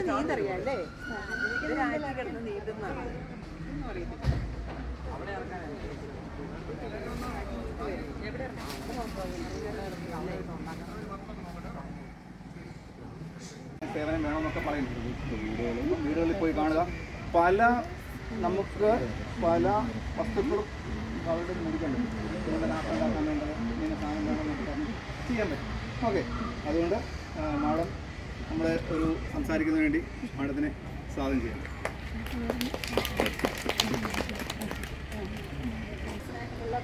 നീന്തറിയാല്ലേ കിടന്ന് നീന്തുന്നതാണ് സേവനം വേണമെന്നൊക്കെ പറയുന്നുണ്ട്. വീടുകളിൽ പോയി കാണുക. നമുക്ക് പല വസ്തുക്കളും അവരുടെ മേടിക്കാൻ പറ്റും. ഉണ്ടാക്കാൻ വേണ്ടത് ഇങ്ങനെ സാധനം വേണമെന്നൊക്കെ പറഞ്ഞ് ചെയ്യാൻ പറ്റും. ഓക്കെ, അതുകൊണ്ട് മാഡം നമ്മളെ ഒരു സംസാരിക്കുന്നതിന് വേണ്ടി മാഡത്തിനെ സ്വാഗതം ചെയ്യാം.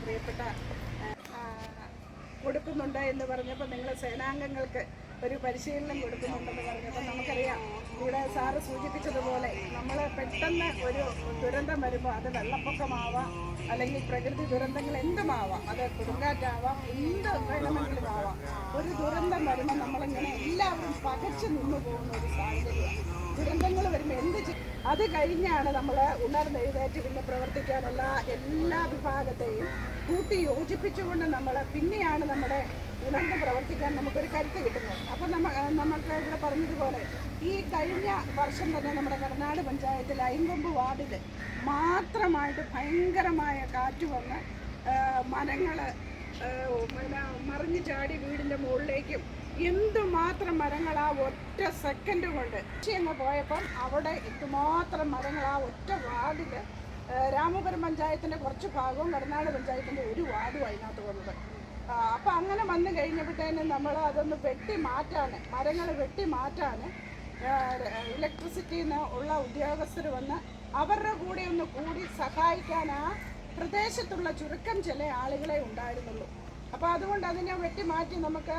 പ്രിയപ്പെട്ട കൊടുക്കുന്നുണ്ട് എന്ന് പറഞ്ഞപ്പോൾ നിങ്ങൾ സേനാംഗങ്ങൾക്ക് ഒരു പരിശീലനം കൊടുക്കുന്നുണ്ടെന്ന് പറഞ്ഞപ്പോൾ നമുക്കറിയാം, ഇവിടെ സാറ് സൂചിപ്പിച്ചതുപോലെ നമ്മൾ പെട്ടെന്ന് ഒരു ദുരന്തം വരുമ്പോൾ അത് വെള്ളപ്പൊക്കമാവാം, അല്ലെങ്കിൽ പ്രകൃതി ദുരന്തങ്ങൾ എന്തുമാവാം, അത് കൊടുങ്കാറ്റാവാം, എന്ത് വേണമെങ്കിലും ആവാം. ഒരു ദുരന്തം വരുമ്പോൾ നമ്മളിങ്ങനെ എല്ലാവരും പകച്ചു നിന്നു പോകുന്ന ഒരു സാഹചര്യമാണ്. ദുരന്തങ്ങൾ വരുമ്പോൾ എന്ത് അത് കഴിഞ്ഞാണ് നമ്മൾ ഉണർന്നെഴുന്നേറ്റ് പിന്നെ പ്രവർത്തിക്കാനുള്ള എല്ലാ വിഭാഗത്തെയും കൂട്ടി യോജിപ്പിച്ചുകൊണ്ട് പിന്നെയാണ് നമ്മുടെ ഉണർന്ന് പ്രവർത്തിക്കാൻ നമുക്കൊരു കരുത്ത് കിട്ടുന്നത്. അപ്പം നമുക്ക് ഇവിടെ പറഞ്ഞതുപോലെ ഈ കഴിഞ്ഞ വർഷം തന്നെ നമ്മുടെ കടനാട് പഞ്ചായത്തിൽ അയിങ്കൊമ്പ് വാർഡിൽ മാത്രമായിട്ട് ഭയങ്കരമായ കാറ്റ് വന്ന് മരങ്ങൾ മറിഞ്ഞു ചാടി വീടിൻ്റെ മുകളിലേക്കും എന്തുമാത്രം മരങ്ങൾ ആ ഒറ്റ സെക്കൻഡ് കൊണ്ട് അങ്ങ് പോയപ്പം അവിടെ എന്തുമാത്രം മരങ്ങൾ ആ ഒറ്റ വാർഡിൽ രാമപുരം പഞ്ചായത്തിൻ്റെ കുറച്ച് ഭാഗവും കടനാട് പഞ്ചായത്തിൻ്റെ ഒരു വാർഡും അതിനകത്ത് വന്നത്. അപ്പം അങ്ങനെ വന്നു കഴിഞ്ഞപ്പോഴത്തേനും നമ്മൾ അതൊന്ന് മരങ്ങൾ വെട്ടി മാറ്റാൻ ഇലക്ട്രിസിറ്റിയിൽ നിന്ന് ഉള്ള ഉദ്യോഗസ്ഥർ വന്ന് അവരുടെ കൂടെ ഒന്ന് കൂടി സഹായിക്കാൻ ആ പ്രദേശത്തുള്ള ചുരുക്കം ചില ആളുകളെ ഉണ്ടായിരുന്നുള്ളൂ. അപ്പോൾ അതുകൊണ്ട് അതിനെ വെട്ടി മാറ്റി നമുക്ക്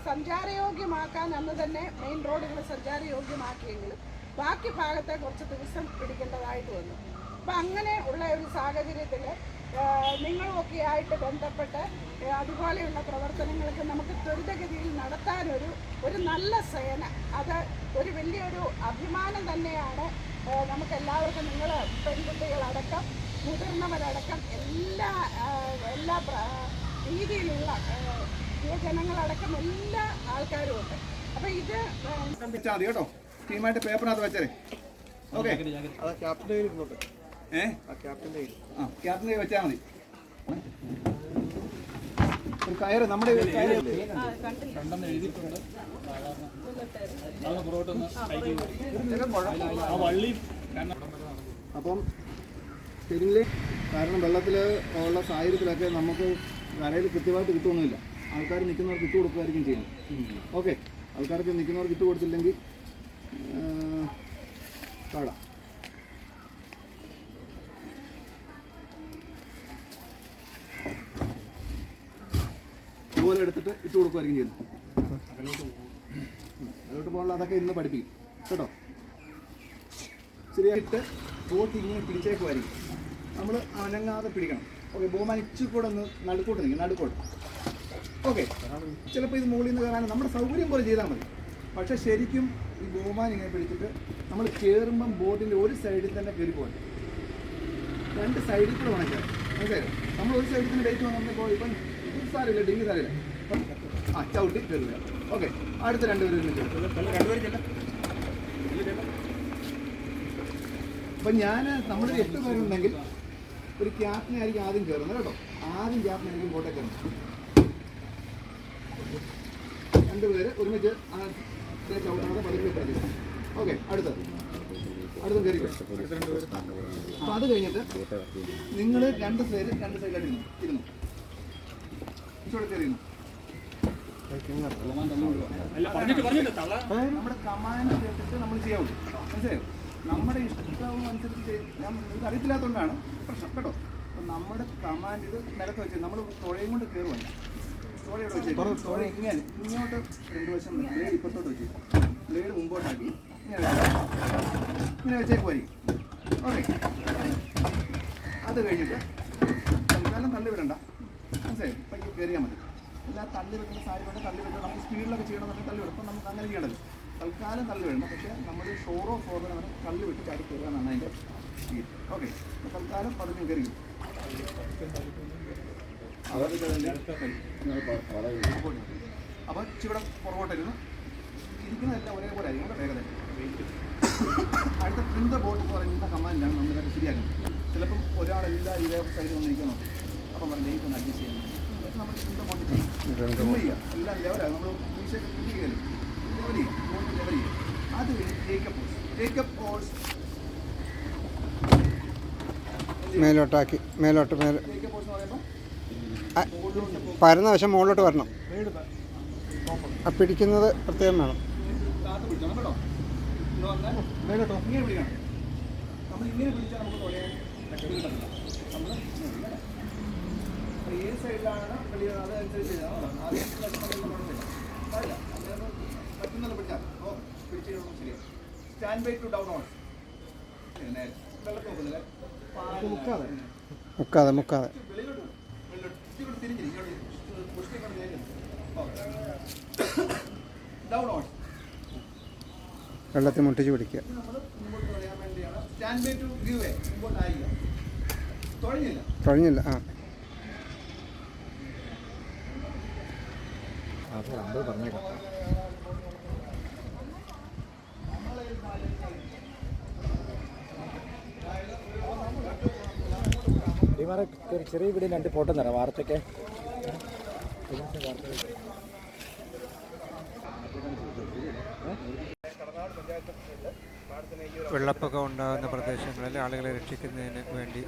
സഞ്ചാരയോഗ്യമാക്കാൻ അന്ന് തന്നെ മെയിൻ റോഡുകൾ സഞ്ചാരയോഗ്യമാക്കിയെങ്കിലും ബാക്കി ഭാഗത്തെ കുറച്ച് ദിവസം പിടിക്കേണ്ടതായിട്ട് വന്നു. അപ്പം അങ്ങനെ ഉള്ള ഒരു സാഹചര്യത്തിൽ നിങ്ങളുമൊക്കെ ആയിട്ട് ബന്ധപ്പെട്ട് അതുപോലെയുള്ള പ്രവർത്തനങ്ങൾക്ക് നമുക്ക് ത്വരിതഗതിയിൽ നടത്താനൊരു നല്ല സേന, അത് ഒരു വലിയൊരു അഭിമാനം തന്നെയാണ് നമുക്കെല്ലാവർക്കും. നിങ്ങൾ പെൺകുട്ടികളടക്കം മുതിർന്നവരടക്കം എല്ലാ രീതിയിലുള്ള യുവജനങ്ങളടക്കം എല്ലാ ആൾക്കാരും ഉണ്ട്. അപ്പം ഇത് കേട്ടോ, ടീമായിട്ട് പേപ്പറിനകത്ത് വെച്ചേ. ഓക്കെ, ക്യാപ്റ്റൻ്റെ വെച്ചാൽ മതി. ഒരു കയറ് നമ്മുടെ അപ്പം ശരിയില്ലേ, കാരണം വെള്ളത്തിൽ ഉള്ള സാഹചര്യത്തിലൊക്കെ നമുക്ക് കരയിൽ കൃത്യമായിട്ട് കിട്ടുമൊന്നുമില്ല. ആൾക്കാർ നിൽക്കുന്നവർക്ക് ഇട്ട് കൊടുക്കുകയായിരിക്കും ചെയ്യുന്നത്. ഓക്കെ, ആൾക്കാർക്ക് നിൽക്കുന്നവർക്ക് ഇട്ട് കൊടുത്തില്ലെങ്കിൽ പാടാം. ഇതുപോലെ എടുത്തിട്ട് ഇട്ട് കൊടുക്കുമായിരിക്കും ചെയ്യുന്നത്. അതിലോട്ട് പോകാനുള്ള അതൊക്കെ ഇന്ന് പഠിപ്പിക്കും കേട്ടോ. ശരിയായിട്ട് തോട്ടി ഇങ്ങനെ പിടിച്ചേക്കുമായിരിക്കും, നമ്മൾ അനങ്ങാതെ പിടിക്കണം. ഓക്കെ, ബഹുമാൻ ഇച്ചിരി കൂടെ ഒന്ന് നടുക്കോട്ട് നിൽക്കും, നടുക്കോട്ട്. ഓക്കെ, ചിലപ്പോൾ ഇത് മുകളിൽ നിന്ന് കയറാൻ നമ്മുടെ സൗകര്യം പോലെ ചെയ്താൽ മതി. പക്ഷേ ശരിക്കും ഈ ബഹുമാൻ ഇങ്ങനെ പിടിച്ചിട്ട് നമ്മൾ കയറുമ്പം ബോട്ടിൻ്റെ ഒരു സൈഡിൽ തന്നെ കയറി പോകണം. രണ്ട് സൈഡിൽ കൂടെ വേണം കയറാൻ. മനസ്സിലായോ? നമ്മൾ ഒരു സൈഡിൽ തന്നെ വെയിറ്റ് വന്നപ്പോൾ ഇപ്പം സാരമില്ല, ഡിങ്കി സാരമില്ല. ചവിട്ടി കയറില്ല. ഓക്കെ, അടുത്ത രണ്ടുപേരും അപ്പം നമ്മളൊരു 8 പേരുണ്ടെങ്കിൽ ഒരു ക്യാപ്റ്റനെ ആയിരിക്കും ആദ്യം കയറുന്നത് കേട്ടോ. ആദ്യം ക്യാപ്റ്റനായിരിക്കും ബോട്ടെ കയറുന്നത്. 2 പേര് ഒരുമിച്ച് ചവിട്ടാതെ പതുക്കെ പഠിക്കും. ഓക്കെ, അടുത്തും കയറി. അപ്പം അത് കഴിഞ്ഞിട്ട് നിങ്ങൾ രണ്ട് സൈഡിലായിട്ട് ഇരുന്നു ഇവിടെ കയറിയിരുന്നു. നമ്മുടെ കമാൻഡ് കേട്ടിട്ട് നമ്മൾ ചെയ്യാവുള്ളൂ. മനസ്സിലായോ? നമ്മുടെ ഇഷ്ടവും അനുസരിച്ച് നിങ്ങൾക്ക് അറിയത്തില്ലാത്തതുകൊണ്ടാണ് പ്രശ്നം കേട്ടോ. അപ്പം നമ്മുടെ കമാൻഡ് ഇത് നിലത്ത് വെച്ച് നമ്മൾ തുഴയും കൊണ്ട് കയറുവാണ്. ഇങ്ങനെ ഇങ്ങോട്ട് രണ്ട് വശം ബ്ലേഡ് ഇപ്പുറത്തോട്ട് വെച്ച് ബ്ലേഡ് മുമ്പോട്ടാക്കി ഇങ്ങനെ വെച്ചേക്കുമായിരിക്കും. ഓക്കെ, അത് കഴിഞ്ഞിട്ട് തൽക്കാലം തള്ളി വിടണ്ട, മനസ്സിലായി? ഇപ്പം കയറിയാൽ മതി. എല്ലാ തള്ളി വെക്കുന്ന സാരി കൊണ്ട് തള്ളി വിട്ട് നമുക്ക് സ്പീഡിലൊക്കെ ചെയ്യണമെന്നുണ്ടെങ്കിൽ തള്ളി വിടും. അപ്പം നമുക്ക് അങ്ങനെ ചെയ്യണമല്ലോ. തൽക്കാലം തള്ളി വിടണം, പക്ഷേ നമ്മൾ ഷോറോ ഫോറോ അങ്ങനെ തള്ളി വിട്ട് ചാടി കയറാനാണ് അതിൻ്റെ സ്പീഡ്. ഓക്കെ, തൽക്കാലം 15 കയറി. അപ്പോൾ ഇവിടെ പുറകോട്ടിരുന്ന് ഇരിക്കുന്നതെല്ലാം ഒരേപോലെ ആയിരിക്കും, വേഗത. അടുത്ത പ്രിൻ്റ് ബോട്ട് എന്ന് പറയുന്ന കമാൻഡാണ് നമ്മളിതൊക്കെ ശരിയാക്കുന്നത്. ചിലപ്പം ഒരാളെല്ലാം ഇതേ സൈഡിൽ വന്നിരിക്കുന്നു, അപ്പം പറഞ്ഞ് ലേറ്റ് ഒന്ന് അഡ്ജസ്റ്റ് ചെയ്യണം. നമ്മൾ പ്രിൻ്റ് ബോട്ട് ചെയ്യും, ചെയ്യുക എല്ലാം ലെവലാണ്. നമ്മൾ മീശയൊക്കെ പ്രിൻ്റ് ചെയ്യലും ലെവൽ ചെയ്യും, ബോട്ട് ലെവൽ ചെയ്യും. അത് കഴിഞ്ഞ് ടേക്കപ്പ് പോസ് മേലോട്ടാക്കി മേലോട്ട് മേലെ ടേക്കപ്പ് പോസ് എന്ന് പറയുമ്പോൾ പരന്ന വശം മുകളിലോട്ട് വരണം. ആ പിടിക്കുന്നത് പ്രത്യേകം വേണം. കാത്ത് പിടിക്കണം കേട്ടോ. കേട്ടോ ഇങ്ങനെ പിടിക്കണം. നമ്മൾ ഇങ്ങനെ പിടിച്ചാൽ നമുക്ക് തുഴയാൻ കിട്ടത്തില്ല. നമ്മൾ ഏത് സൈഡിലാണ് കളിയുന്നത് അതനുസരിച്ച് ആദ്യം പറ്റുന്നത് പിടിച്ചാൽ പിടിച്ച് ശരിയാണ്. Stand by to down on വെള്ളത്തിൽ നോക്കുന്നില്ല, മുക്കാതെ വെളിയിലോട്ട് തിരിഞ്ഞിരി ഡൗൺ ഓൺ വെള്ളത്തിൽ മുട്ടിച്ച് പിടിക്കുക. നമ്മൾ മുമ്പോട്ട് തുഴയാൻ വേണ്ടിയാണ്. Stand by to give way, മുമ്പോട്ടായില്ല, തുഴഞ്ഞില്ല. ആ ചെറിയ വീട് 2 ഫോട്ടോ തരാം വാർത്തയ്ക്ക്. വെള്ളപ്പൊക്കം ഉണ്ടാകുന്ന പ്രദേശങ്ങളിൽ ആളുകളെ രക്ഷിക്കുന്നതിന് വേണ്ടി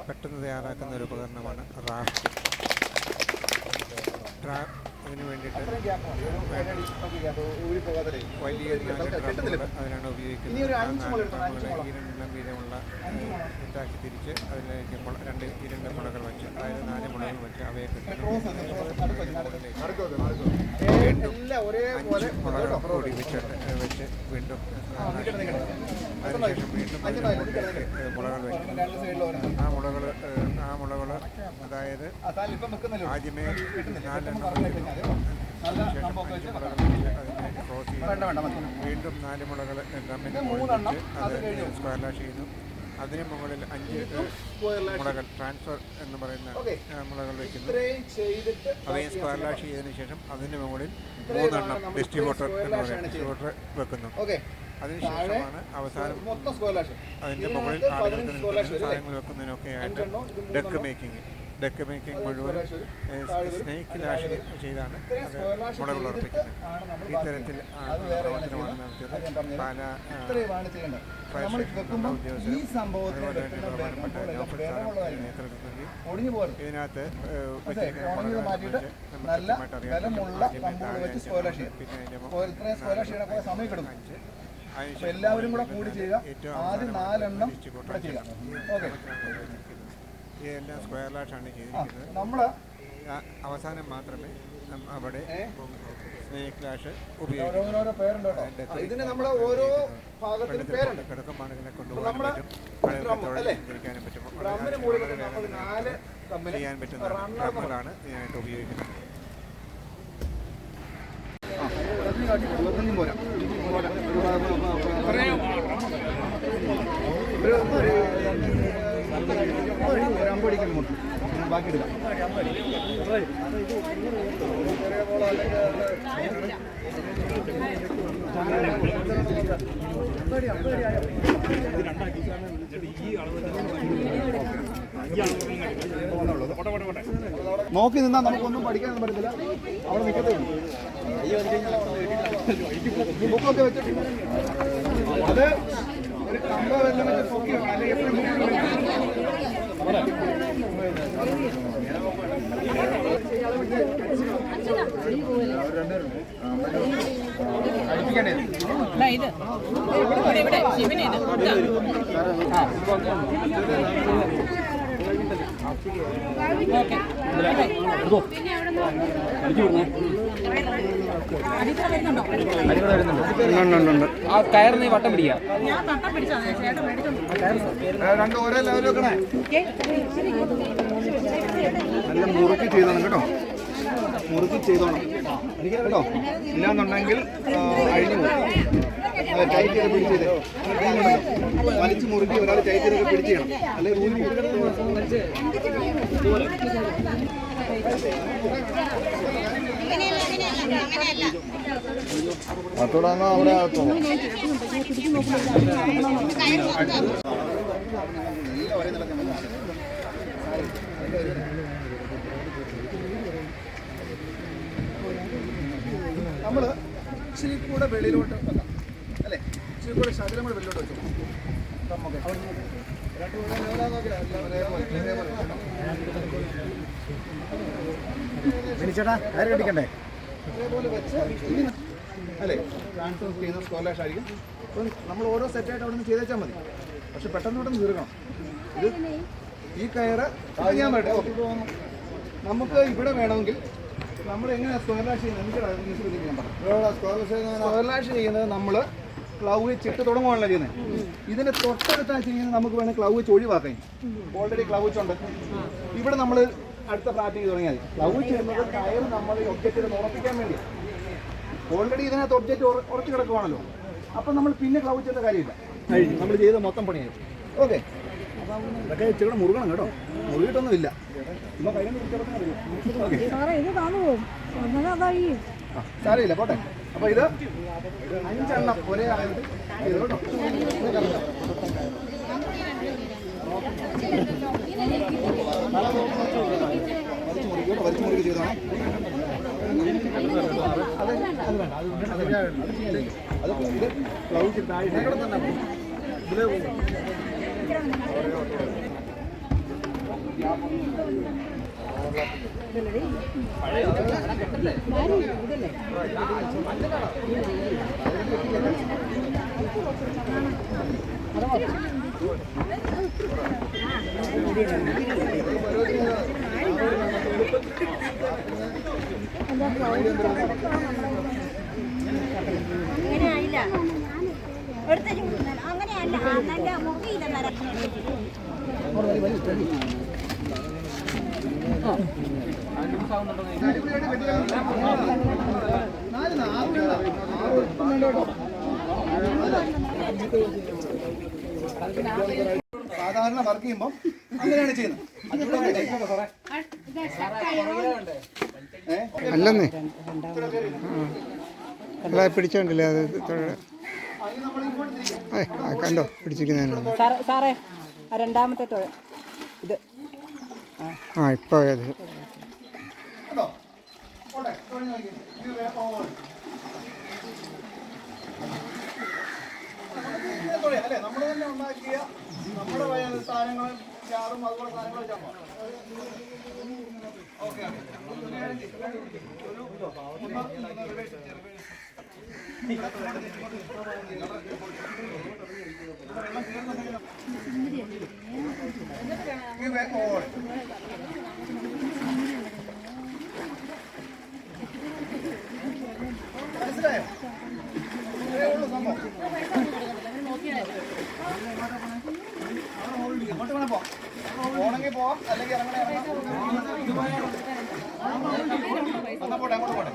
പെട്ടെന്ന് തയ്യാറാക്കുന്ന ഒരു ഉപകരണമാണ് റാഫ്റ്റ്. അതിന് വേണ്ടിയിട്ട് വലിയ അതിനാണ് ഉപയോഗിക്കുന്നത്. ഈരണ്ടെണ്ണം വീതമുള്ള ഇതാക്കി തിരിച്ച് അതിലേക്ക് രണ്ട് മുളകൾ വെച്ച്, അതായത് 4 മുളകൾ വെച്ച് അവയെ വീണ്ടും 5 മുളകൾ കൂടി വെച്ച് വീണ്ടും അതിനുശേഷം വീണ്ടും മുളകൾ വയ്ക്കും. ആ മുളകൾ അതായത് ആദ്യമേ 4 എണ്ണം അതിനുശേഷം 5 മുളകൾ വെച്ച് അതിനെ ക്രോസ് ചെയ്ത് വീണ്ടും 4 മുളകൾ ഗമ്മിന് വെച്ച് അത് സ്ക്വയർ ലാഷ് ചെയ്യുന്നു. അതിന് മുകളിൽ 5 മുളകൾ ട്രാൻസ്ഫർ എന്ന് പറയുന്ന മുളകൾ വയ്ക്കുന്നു. അവയെ സ്ക്വയർ ലാഷ് ചെയ്തതിനു ശേഷം അതിന് മുകളിൽ 3 എണ്ണം ഡിസ്ട്രിബ്യൂട്ടർ എന്ന് പറയുന്ന ഡിസ്ട്രിബ്യൂട്ടർ വെക്കുന്നു. അതിനുശേഷമാണ് അവസാനം അതിൻ്റെ മുകളിൽ ആളുകൾക്ക് സാധനങ്ങൾ വെക്കുന്നതിനൊക്കെ ആയിട്ട് ഡെക്ക് മേക്കിംഗ് മുഴുവൻ സ്നേക്ക് ലാഷ് ചെയ്താണ് അത് മുളകൾ ഉറപ്പിക്കുന്നത്. ഈ തരത്തിൽ പ്രവർത്തനമാണ് നടത്തിയത്. പല അതുപോലെ തന്നെ ബഹുമാനപ്പെട്ട ജോഫർ സാറും നേതൃത്വം നൽകി. ഇതിനകത്ത് കൃത്യമായിട്ട് അറിയാം. എല്ലാവരും കൂടെ കൂടി ചെയ്യുക. ആദ്യം 4 എണ്ണം ചെയ്യുക. ഓക്കെ, ഇതെല്ലാം സ്ക്വയർ ലാഷാണ് ചെയ്തിരിക്കുന്നത്. നമ്മൾ അവസാനം മാത്രമേ അവിടെ സ്നേക്ക് ലാഷ് ഉപയോഗിക്കും. ഇതിന് നമ്മൾ ഓരോ ഭാഗത്തിനും പേരുണ്ട്. കിടക്കമാണുകളെ കൊണ്ടുപോകാനും പറ്റും, തിരിക്കാനും പറ്റും. ചെയ്യാൻ പറ്റുന്ന റമ്മലാണ് ഇതിനായിട്ട് ഉപയോഗിക്കുന്നത്. അമ്പടിക്കാൻ മുട്ടും ബാക്കി എടുക്കാം. നോക്കി നിന്നാൽ നമുക്കൊന്നും പഠിക്കാനൊന്നും പറ്റത്തില്ല. അവിടെ നിൽക്കത്തേ ഉള്ളൂ. ഈ ബുക്കൊക്കെ വെച്ചിട്ടുണ്ട്. അത് ഒരു കമ്പ വെള്ളം വെച്ച് പൊക്കി വേണം, അല്ലെങ്കിൽ ഇത് ആ കയർ നീ വട്ടം പിടിക്കുക. രണ്ടും ഒരേ ലെവലിൽ വെക്കണേ. നല്ല മുറുക്കി ചെയ്തോണം കേട്ടോ, മുറുക്കി ചെയ്തോണം കേട്ടോ, ഇല്ലാന്നുണ്ടെങ്കിൽ അഴിഞ്ഞു പോകും. അതെ, ടൈറ്റ് ചെയ്ത് പിടിച്ച് ചെയ്തേ, വലിച്ച് മുറുക്കി ഒരാൾ ടൈറ്റ് ചെയ്തൊക്കെ പിടിച്ച് ചെയ്യണം, അല്ലെങ്കിൽ അത്തോടാണോ അവിടെ നമ്മൾ ഇച്ചിരി കൂടെ വെളിയിലോട്ട് വെക്കാം അല്ലേ, ഇച്ചിരി കൂടെ ശകലം കൂടെ വെളിയിലോട്ട് വെച്ചു. ചേട്ടാ കയറി കടിക്കണ്ടേ? അതേപോലെ വെച്ച് അല്ലേ, ട്രാൻസ്ഫർ ചെയ്യുന്ന സ്കോർലാഷ് ആയിരിക്കും. അപ്പം നമ്മൾ ഓരോ സെറ്റായിട്ട് അവിടെ നിന്ന് ചെയ്തേച്ചാൽ മതി, പക്ഷെ പെട്ടെന്ന് പെട്ടെന്ന് തീർക്കണം. ഇത് ഈ കയറ് ചെയ്യാൻ പറ്റേ. ഓക്കെ, നമുക്ക് ഇവിടെ വേണമെങ്കിൽ നമ്മൾ എങ്ങനെയാണ് സ്ക്വയർലാഷ് ചെയ്യുന്നത്? സ്ക്വയർലാഷ് ചെയ്യുന്നത് നമ്മൾ ക്ലൗ വെച്ചിട്ട് തുടങ്ങുകയാണല്ലോ ചെയ്യുന്നത്. ഇതിൻ്റെ തൊട്ടടുത്താണ് ചെയ്യുന്നത്. നമുക്ക് വേണമെങ്കിൽ ക്ലൗ വെച്ച് ഒഴിവാക്കാൻ, ഓൾറെഡി ക്ലൗ വെച്ചുണ്ട്. ഇവിടെ നമ്മൾ അടുത്ത പ്രാക്ടീസ് തുടങ്ങിയാൽ മതി. ക്ലൗ ചെയ്യുന്നത് കയർ നമ്മൾ ഒബ്ജക്റ്റിൽ ഉറപ്പിക്കാൻ വേണ്ടി. ഓൾറെഡി ഇതിനകത്ത് ഒബ്ജക്റ്റ് ഉറച്ചു കിടക്കുവാണല്ലോ, അപ്പം നമ്മൾ പിന്നെ ക്ലൗ ചെയ്യുന്ന കാര്യമില്ല, നമ്മൾ ചെയ്ത് മൊത്തം പണിയായി. ഓക്കെ, അതൊക്കെ ഇച്ചിരി മുറുകണം കേട്ടോ, മുറുകിയിട്ടൊന്നുമില്ല. സാരമില്ല, പോട്ടെ. അപ്പോൾ ഇത് 5 എണ്ണം ഒരേ ആയിട്ട് ചെയ്തു കേട്ടോ. വലിച്ചു മുറുക്കി ചെയ്തോണം. അത് വേണ്ട, അത് ഇത് ക്ലൗഡ് താഴെ തന്നെ ഇതിൽ അങ്ങനെയായില്ല, അങ്ങനെയല്ല, നല്ല മുഖയില്ല നടക്കുന്നത്. സാധാരണ വർക്ക് ചെയ്യുമ്പോൾ അങ്ങനെയാണ് ചെയ്യുന്നത്. അല്ലെന്നേ അല്ല പിടിച്ചോണ്ടില്ലേ അത് കണ്ടോ പിടിച്ചിരിക്കുന്നതിനാണ് സാറേ രണ്ടാമത്തെ തുഴ ഇത്. ആ ഇപ്പൊ അത് അല്ലേ, നമ്മൾ തന്നെ ഉണ്ടാക്കിയ നമ്മുടെ സാധനങ്ങളും ചാറും അതുപോലെ സാധനങ്ങൾ വെച്ചാൽ ഓക്കെ. മനസ്സിലായോ? ഇത്രയേ ഉള്ളൂ സംഭവം. ഇങ്ങോട്ട് വേണം പോണെങ്കിൽ പോവാം, അല്ലെങ്കിൽ ഇറങ്ങണേ ഇറങ്ങാം. എന്നാ പോട്ടെ, അങ്ങോട്ട് പോട്ടെ.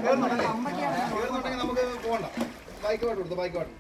കേറുന്നുണ്ടെങ്കിൽ നമുക്ക് പോകണ്ട, ബൈക്ക് പാട്ട് കൊടുത്തു, ബൈക്ക് പാട്ട്.